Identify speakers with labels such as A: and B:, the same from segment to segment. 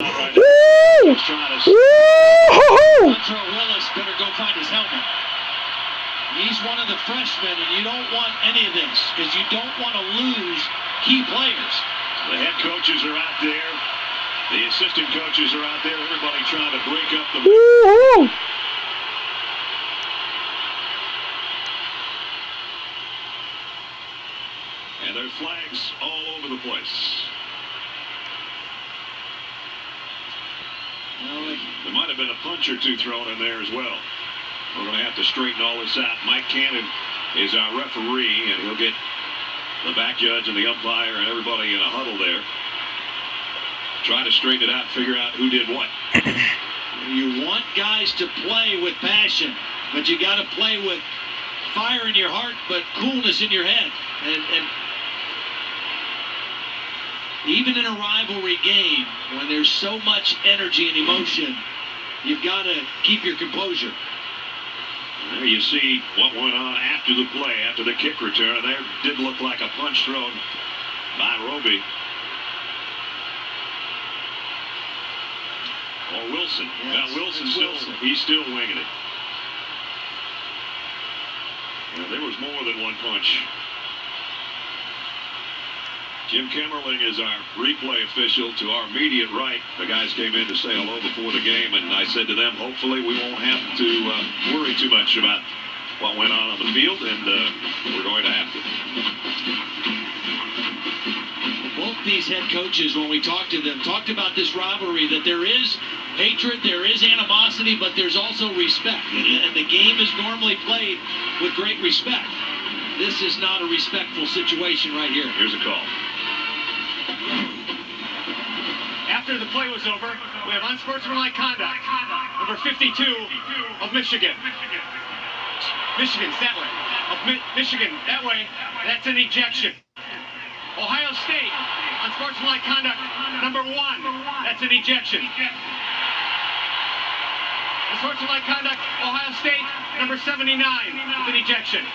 A: out right now. He's trying to... Dontrell Willis better go find his helmet. He's one of the freshmen, and you don't want any of this because you don't want to lose key players. The head coaches are out there. The assistant coaches are out there. Everybody trying to break up the... And there are flags all over the place. There might have been a punch or two thrown in there as well. We're going to have to straighten all this out. Mike Cannon is our referee, and he'll get the back judge and the umpire and everybody in a huddle there. Try to straighten it out, figure out who did what. You want guys to play with passion, but you got to play with fire in your heart, but coolness in your head. And even in a rivalry game, when there's so much energy and emotion, you've got to keep your composure. There you see what went on after the play, after the kick return. There did look like a punch thrown by Roby. Or Wilson. Yes, now he's still winging it. Yeah, there was more than one punch. Jim Kemmerling is our replay official. To our immediate right, the guys came in to say hello before the game, and I said to them, hopefully we won't have to worry too much about what went on the field, and we're going to have to. Both these head coaches, when we talked to them, talked about this rivalry, that there is hatred, there is animosity, but there's also respect, and the game is normally played with great respect. This is not a respectful situation right here. Here's a call.
B: After the play was over, we have unsportsmanlike conduct. Number 52 of Michigan. Michigan's that way. Michigan that way. That's an ejection. Ohio State, unsportsmanlike conduct. Number 1. That's an ejection. Unsportsmanlike conduct. Ohio State, number 79 with an ejection.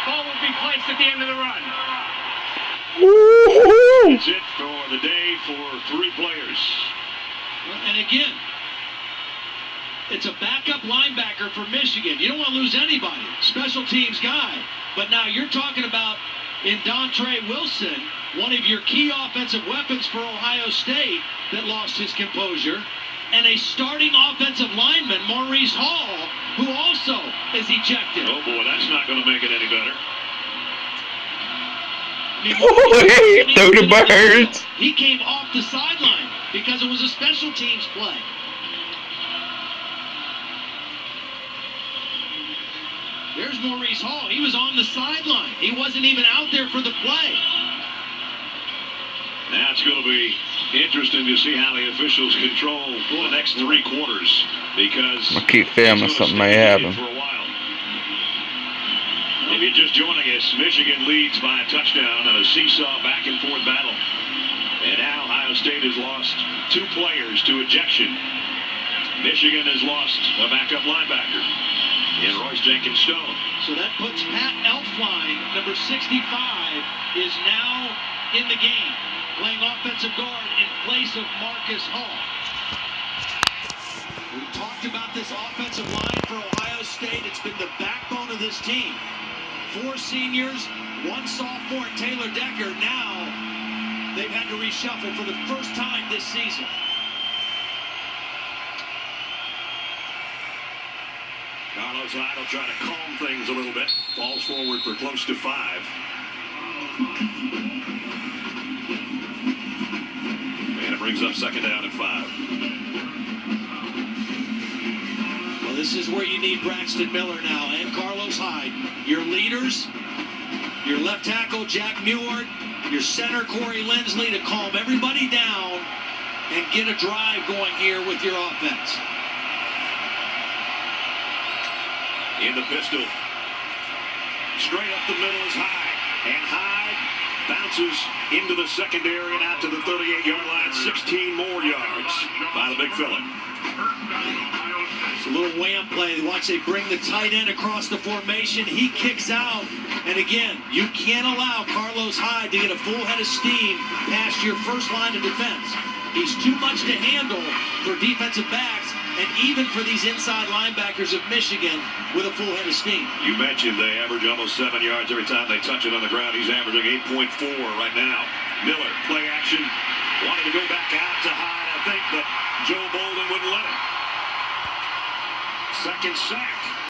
B: Ball will be placed at the end of the run.
A: That's it for the day for 3 players. And again, it's a backup linebacker for Michigan. You don't want to lose anybody. Special teams guy. But now you're talking about in Dontrell Wilson, one of your key offensive weapons for Ohio State that lost his composure, and a starting offensive lineman, Maurice Hall, who also is ejected. Oh boy, that's not going to make it any better.
C: Throw the birds.
A: He came off the sideline because it was a special teams play. There's Maurice Hall. He was on the sideline. He wasn't even out there for the play. Now it's going to be interesting to see how the officials control the next 3 quarters, because
C: I'm gonna keep filming, something may happen.
A: For a while. If you're just joining us, Michigan leads by a touchdown in a seesaw back and forth battle. And now Ohio State has lost 2 players to ejection. Michigan has lost a backup linebacker in Royce Jenkins-Stone. So that puts Pat Elflein, number 65, is now in the game, playing offensive guard in place of Marcus Hall. We talked about this offensive line for Ohio State. It's been the backbone of this team. 4 seniors, 1 sophomore, and Taylor Decker. Now they've had to reshuffle for the first time this season. Carlos Hyde will try to calm things a little bit. Falls forward for close to 5. And it brings up second down and 5. Well, this is where you need Braxton Miller now and Carlos Hyde. Your leaders, your left tackle, Jack Muir, your center, Corey Lindsley, to calm everybody down and get a drive going here with your offense. In the pistol. Straight up the middle is Hyde. And Hyde bounces into the secondary and out to the 38-yard line. 16 more yards by the big fella. It's a little wham play. Watch, they bring the tight end across the formation. He kicks out. And again, you can't allow Carlos Hyde to get a full head of steam past your first line of defense. He's too much to handle for defensive backs and even for these inside linebackers of Michigan with a full head of steam.
D: You mentioned they average almost 7 yards every time they touch it on the ground. He's averaging 8.4 right now. Miller, play action. Wanted to go back out to Hyde, I think, but Joe Bolden wouldn't let him. Second sack.